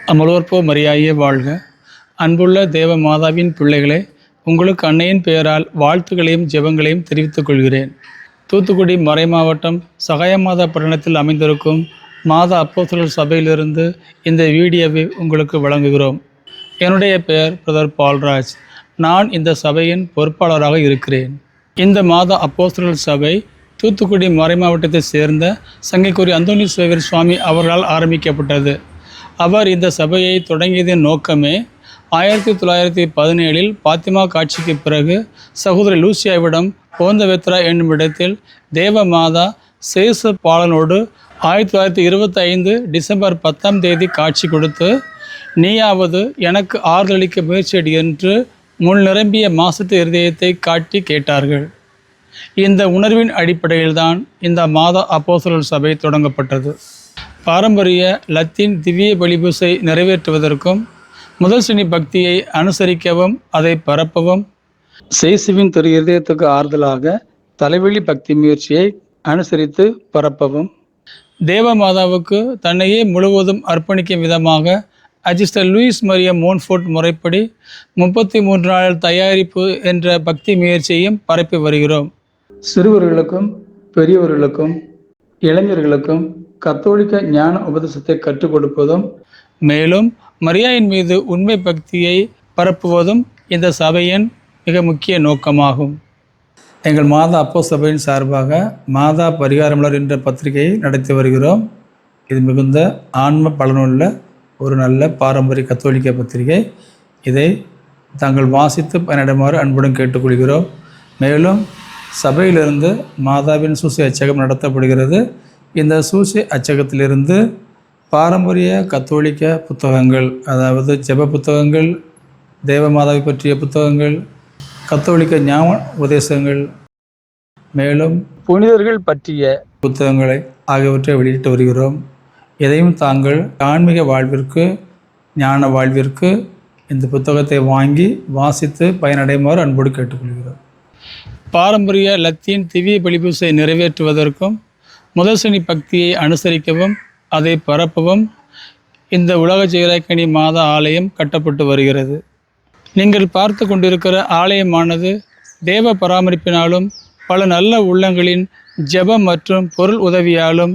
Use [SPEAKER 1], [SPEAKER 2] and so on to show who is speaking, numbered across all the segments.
[SPEAKER 1] அமலோற்போ மரியாயே வாழ்க. அன்புள்ள தேவ மாதாவின் பிள்ளைகளே, உங்களுக்கு அன்னையின் பெயரால் வாழ்த்துக்களையும் ஜெபங்களையும் தெரிவித்துக் கொள்கிறேன். தூத்துக்குடி மறைமாவட்டம் சகாயமாதா பட்டணத்தில் அமைந்திருக்கும் மாதா அப்போஸ்தலர் சபையிலிருந்து இந்த வீடியோவை உங்களுக்கு வழங்குகிறோம். என்னுடைய பெயர் பிரதர் பால்ராஜ். நான் இந்த சபையின் பொறுப்பாளராக இருக்கிறேன். இந்த மாதா அப்போஸ்தலர் சபை தூத்துக்குடி மறைமாவட்டத்தை சேர்ந்த சங்கைக்குரிய அந்தோணி சேவியர் சுவாமி அவர்களால் ஆரம்பிக்கப்பட்டது. அவர் இந்த சபையை தொடங்கியதின் நோக்கமே 1917 பாத்திமா காட்சிக்கு பிறகு சகோதரி லூசியாவிடம் போந்தவெத்ரா என்னும் இடத்தில் தேவ மாதா சேசு பாலனோடு 1925 டிசம்பர் 10 காட்சி கொடுத்து, நீயாவது எனக்கு ஆறுதளிக்க முயற்சியடி என்று முள் நிரம்பிய மாசத்து இருதயத்தை காட்டி கேட்டார்கள். இந்த உணர்வின் அடிப்படையில்தான் இந்த மாதா அப்போஸ்தலர் சபை தொடங்கப்பட்டது. பாரம்பரிய லத்தீன் திவ்ய பலிபூசை நிறைவேற்றுவதற்கும் முதல் சனி பக்தியை அனுசரிக்கவும் அதை பரப்பவும், சேசுவின் திரு இருதயத்துக்கு ஆறுதலாக தலைவெளி பக்தி முயற்சியை அனுசரித்து பரப்பவும், தேவ மாதாவுக்கு தன்னையே முழுவதும் அர்ப்பணிக்கும் விதமாக அஜிஸ்டர் லூயிஸ் மரியா மோன்ஃபோர்ட் முறைப்படி 33 நாள் தயாரிப்பு என்ற பக்தி முயற்சியையும் பரப்பி வருகிறோம். சிறுவர்களுக்கும் பெரியவர்களுக்கும் இளைஞர்களுக்கும் கத்தோலிக்க ஞான உபதேசத்தை கற்றுக் கொடுப்பதும், மேலும் மரியாயின் மீது உண்மை பக்தியை பரப்புவதும் இந்த சபையின் மிக முக்கிய நோக்கமாகும். எங்கள் மாதா அப்போ சபையின் சார்பாக மாதா பரிகாரமலர் என்ற பத்திரிகையை நடத்தி வருகிறோம். இது மிகுந்த ஆன்ம பலனுள்ள ஒரு நல்ல பாரம்பரிய கத்தோலிக்க பத்திரிகை. இதை தாங்கள் வாசித்து பயனிடுமாறு அன்புடன் கேட்டுக்கொள்கிறோம். மேலும் சபையிலிருந்து மாதாவின் சூசி அச்சகம் நடத்தப்படுகிறது. இந்த சூசி அச்சகத்திலிருந்து பாரம்பரிய கத்தோலிக்க புத்தகங்கள், அதாவது ஜெப புத்தகங்கள், தேவமாதாவை பற்றிய புத்தகங்கள், கத்தோலிக்க ஞான உபதேசங்கள், மேலும் புனிதர்கள் பற்றிய புத்தகங்களை ஆகியவற்றை வெளியிட்டு வருகிறோம். எதையும் தாங்கள் ஆன்மீக வாழ்விற்கு, ஞான வாழ்விற்கு இந்த புத்தகத்தை வாங்கி வாசித்து பயனடையுமாறு அன்போடு கேட்டுக்கொள்கிறோம். பாரம்பரிய லத்தீன் திவ்ய பலிபூசை நிறைவேற்றுவதற்கும் முதல் சனி பக்தியை அனுசரிக்கவும் அதை பரப்பவும் இந்த உலக ஜெயராக்கனி மாதா ஆலயம் கட்டப்பட்டு வருகிறது. நீங்கள் பார்த்து கொண்டிருக்கிற ஆலயமானது தேவ பராமரிப்பினாலும் பல நல்ல உள்ளங்களின் ஜெபம் மற்றும் பொருள் உதவியாலும்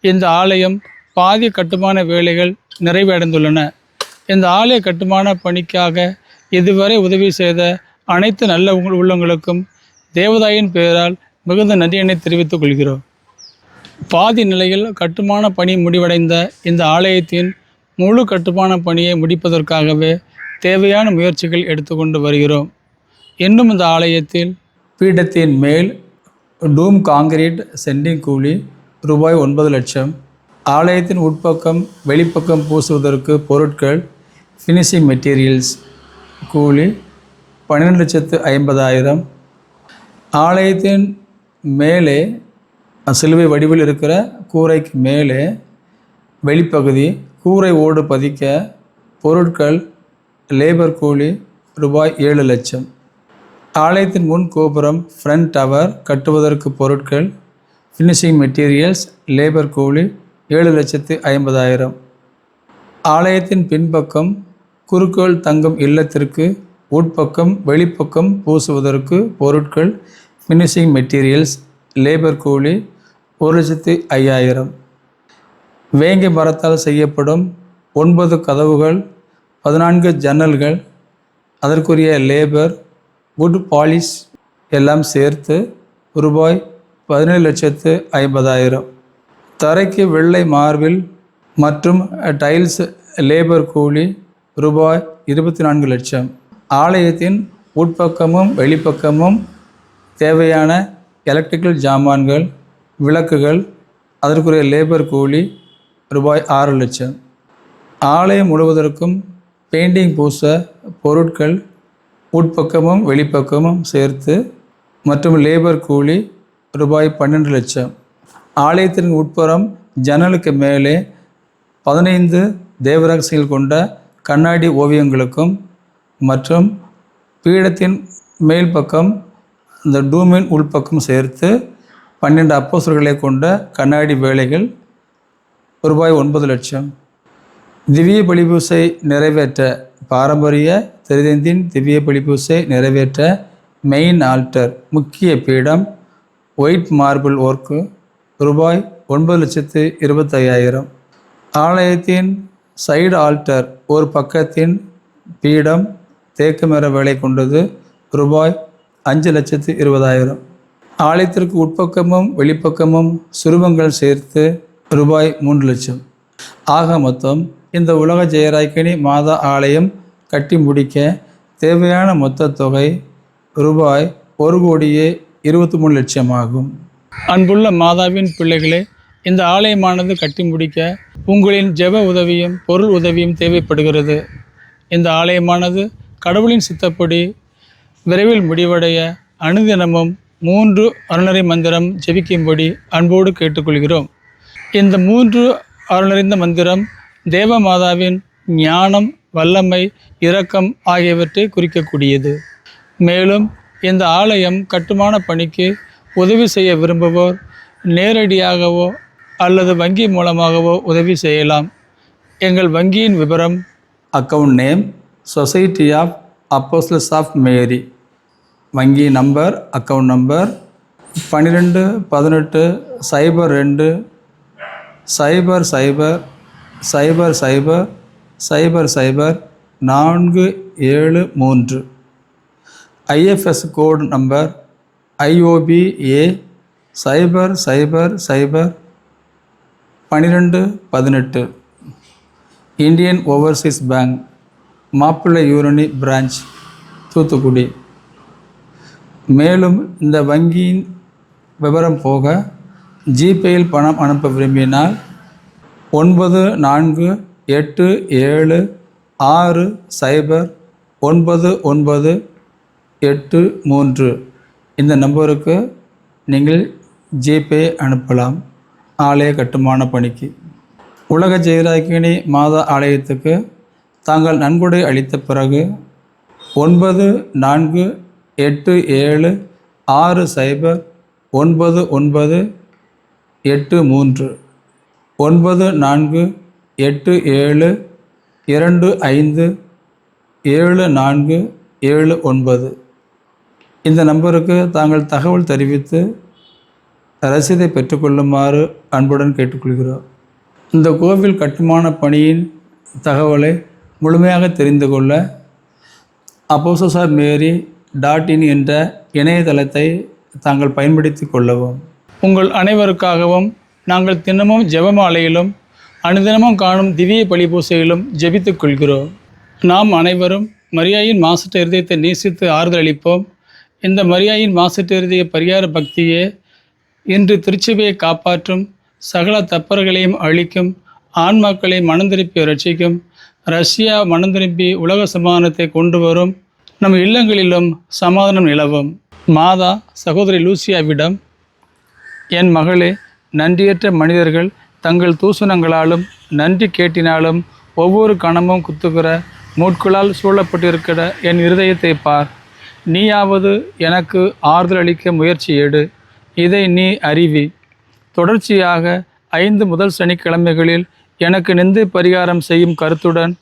[SPEAKER 1] இந்த ஆலயம் பாதி கட்டுமான வேலைகள் நிறைவடைந்துள்ளன. இந்த ஆலய கட்டுமான பணிக்காக இதுவரை உதவி செய்த அனைத்து நல்ல உள்ளங்களுக்கும் தேவதாயின் பெயரால் மிகுந்த நன்றியினை தெரிவித்துக் கொள்கிறோம். பாதி நிலையில் கட்டுமான பணி முடிவடைந்த இந்த ஆலயத்தின் முழு கட்டுமான பணியை முடிப்பதற்காகவே தேவையான முயற்சிகள் எடுத்துக்கொண்டு வருகிறோம். இன்னும் இந்த ஆலயத்தில் பீடத்தின் மேல் டூம் காங்கிரீட் சென்டிங் கூலி ரூபாய் 9 லட்சம், ஆலயத்தின் உட்பக்கம் வெளிப்பக்கம் பூசுவதற்கு பொருட்கள் ஃபினிஷிங் மெட்டீரியல்ஸ் கூலி 12,50,000, ஆலயத்தின் மேலே சிலுவை வடிவில் இருக்கிற கூரைக்கு மேலே வெளிப்பகுதி கூரை ஓடு பதிக்க பொருட்கள் லேபர் கூலி ரூபாய் 7 லட்சம், ஆலயத்தின் முன் கோபுரம் ஃப்ரண்ட் டவர் கட்டுவதற்கு பொருட்கள் ஃபினிஷிங் மெட்டீரியல்ஸ் லேபர் கூலி 7,50,000, ஆலயத்தின் பின்பக்கம் குருக்கள் தங்கும் இல்லத்திற்கு உட்பக்கம் வெளிப்பக்கம் பூசுவதற்கு பொருட்கள் ஃபினிஷிங் மெட்டீரியல்ஸ் லேபர் கூலி 1,05,000, வேங்கை மரத்தால் செய்யப்படும் 9 கதவுகள் 14 ஜன்னல்கள் அதற்குரிய லேபர் வுட் பாலிஷ் எல்லாம் சேர்த்து ரூபாய் 17,50,000, தரைக்கு வெள்ளை மார்பிள் மற்றும் டைல்ஸ் லேபர் கூலி ரூபாய் 24 லட்சம், ஆலயத்தின் உட்பக்கமும் வெளிப்பக்கமும் தேவையான எலக்ட்ரிக்கல் ஜாமான்கள் விளக்குகள் அதற்குரிய லேபர் கூலி ரூபாய் 6 லட்சம், ஆலயம் முழுவதற்கும் பெயிண்டிங் பூச பொருட்கள் உட்பக்கமும் வெளிப்பக்கமும் சேர்த்து மற்றும் லேபர் கூலி ரூபாய் 12 லட்சம், ஆலயத்தின் உட்புறம் ஜன்னலுக்கு மேலே 15 தேவரகசியங்கள் கொண்ட கண்ணாடி ஓவியங்களுக்கும் மற்றும் பீடத்தின் மேல் பக்கம் இந்த டூமின் உள்பக்கம் சேர்த்து 12 அப்போஸ்தலர்களை கொண்ட கண்ணாடி வேலைகள் ரூபாய் 9 லட்சம், திவ்ய பலிபூசை நிறைவேற்ற பாரம்பரிய திருதந்தின் திவ்ய பலிபூசை நிறைவேற்ற மெயின் ஆல்டர் முக்கிய பீடம் ஒயிட் மார்பிள் ஒர்க்கு ரூபாய் 9,25,000. ஆலயத்தின் சைடு ஆல்டர் ஒரு பக்கத்தின் பீடம் தேக்கு மர வேலை கொண்டது ரூபாய் 5,20,000. ஆலயத்திற்கு உட்பக்கமும் வெளிப்பக்கமும் சுரூபங்கள் சேர்த்து ரூபாய் 3 லட்சம். ஆக மொத்தம் இந்த உலக ஜெயராக்கினி மாதா ஆலயம் கட்டி முடிக்க தேவையான மொத்த தொகை ரூபாய் 1,23,00,000 ஆகும். அன்புள்ள மாதாவின் பிள்ளைகளே, இந்த ஆலயமானது கட்டி முடிக்க உங்களின் ஜெப உதவியும் பொருள் உதவியும் தேவைப்படுகிறது. இந்த ஆலயமானது கடவுளின் சித்தப்படி விரைவில் முடிவடைய அனுதினமும் 3 அருளறை மந்திரம் ஜெபிக்கும்படி அன்போடு கேட்டுக்கொள்கிறோம். இந்த 3 அருளறிந்த மந்திரம் தேவமாதாவின் ஞானம், வல்லமை, இரக்கம் ஆகியவற்றை குறிக்கக்கூடியது. மேலும் இந்த ஆலயம் கட்டுமான பணிக்கு உதவி செய்ய விரும்புவோர் நேரடியாகவோ அல்லது வங்கி மூலமாகவோ உதவி செய்யலாம். எங்கள் வங்கியின் விவரம்: account name Society of Apostles of Mary. வங்கி number, account number 12-18-00-00-00473. IFS code number IOBA 000-1218. Indian Overseas Bank, Mappillaiyurani branch, Thoothukudi. மேலும் இந்த வங்கியின் விவரம் போக ஜிபேயில் பணம் அனுப்ப விரும்பினால் 9487609983 இந்த நம்பருக்கு நீங்கள் ஜிபே அனுப்பலாம். ஆலய கட்டுமான பணிக்கு. உலக ஜெயராக்கினி மாதா ஆலயத்துக்கு தாங்கள் நன்கொடை அளித்த பிறகு 9487609983 9487257479 இந்த நம்பருக்கு தாங்கள் தகவல் தெரிவித்து ரசீதை பெற்றுக்கொள்ளுமாறு அன்புடன் கேட்டுக்கொள்கிறோம். இந்த கோவில் கட்டுமான பணியின் தகவலை முழுமையாக தெரிந்து கொள்ள apostolesofmary.in என்ற இணையதளத்தை தாங்கள் பயன்படுத்தி கொள்ளவும். உங்கள் அனைவருக்காகவும் நாங்கள் தினமும் ஜெபமாலையிலும் அனுதினமும் காணும் திவ்ய பலிபூசையிலும் ஜெபித்துக் கொள்கிறோம். நாம் அனைவரும் மரியாயின் மாசற்ற இருதயத்தை நேசித்து ஆறுதல் அளிப்போம். இந்த மரியாயின் மாசற்ற இருதய பரிகார பக்தியே இன்று திருச்சபையை காப்பாற்றும், சகல தப்பர்களையும் அழிக்கும், ஆன்மாக்களை மனந்திருப்பி ரட்சிக்கும், ரஷ்யா மனந்திருப்பி உலக சமாதானத்தை கொண்டு வரும், நம் இல்லங்களிலும் சமாதானம் நிலவும். மாதா சகோதரி லூசியாவிடம், என் மகளே, நன்றியற்ற மனிதர்கள் தங்கள் தூசணங்களாலும் நன்றி கேட்டினாலும் ஒவ்வொரு கணமும் குத்துகிற மூட்களால் சூழப்பட்டிருக்கிற என் இருதயத்தை பார். நீயாவது எனக்கு ஆறுதல் அளிக்க முயற்சி எடு. இதை நீ அறிவி. தொடர்ச்சியாக 5 முதல் சனிக்கிழமைகளில் எனக்கு நிந்தை பரிகாரம் செய்யும் கருத்துடன்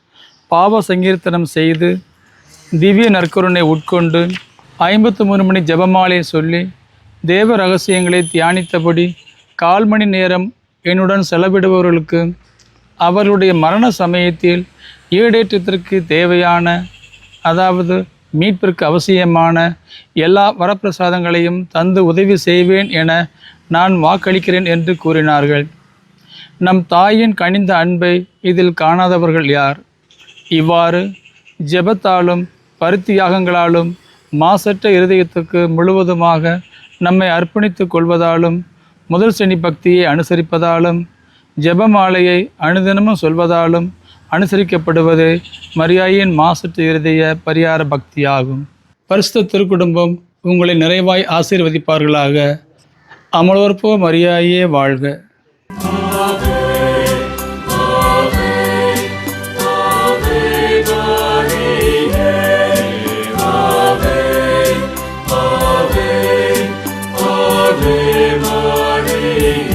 [SPEAKER 1] பாவ சங்கீர்த்தனம் செய்து திவ்ய நற்கருணை உட்கொண்டு 53 மணி ஜெபமாலை சொல்லி தேவ ரகசியங்களை தியானித்தபடி 1/4 மணி நேரம் என்னுடன் செலவிடுபவர்களுக்கு அவர்களுடைய மரண சமயத்தில் ஈடேற்றத்திற்கு தேவையான, அதாவது மீட்பிற்கு அவசியமான எல்லா வரப்பிரசாதங்களையும் தந்து உதவி செய்வேன் என நான் வாக்களிக்கிறேன் என்று கூறினார்கள். நம் தாயின் கனிந்த அன்பை இதில் காணாதவர்கள் யார்? இவ்வாறு ஜெபத்தாலும் பருத்தியாகங்களாலும் மாசற்ற இருதயத்துக்கு முழுவதுமாக நம்மை அர்ப்பணித்து கொள்வதாலும் முதல் சனி பக்தியை அனுசரிப்பதாலும் ஜெபமாலையை அனுதினமும் சொல்வதாலும் அனுசரிக்கப்படுவது மரியாயின் மாசற்ற இருதய பரிகார பக்தியாகும். பரிசுத்த திருக்குடும்பம் உங்களை நிறைவாய் ஆசீர்வதிப்பார்களாக. அமலோற்போ மரியாயே வாழ்க.
[SPEAKER 2] Ave Maria.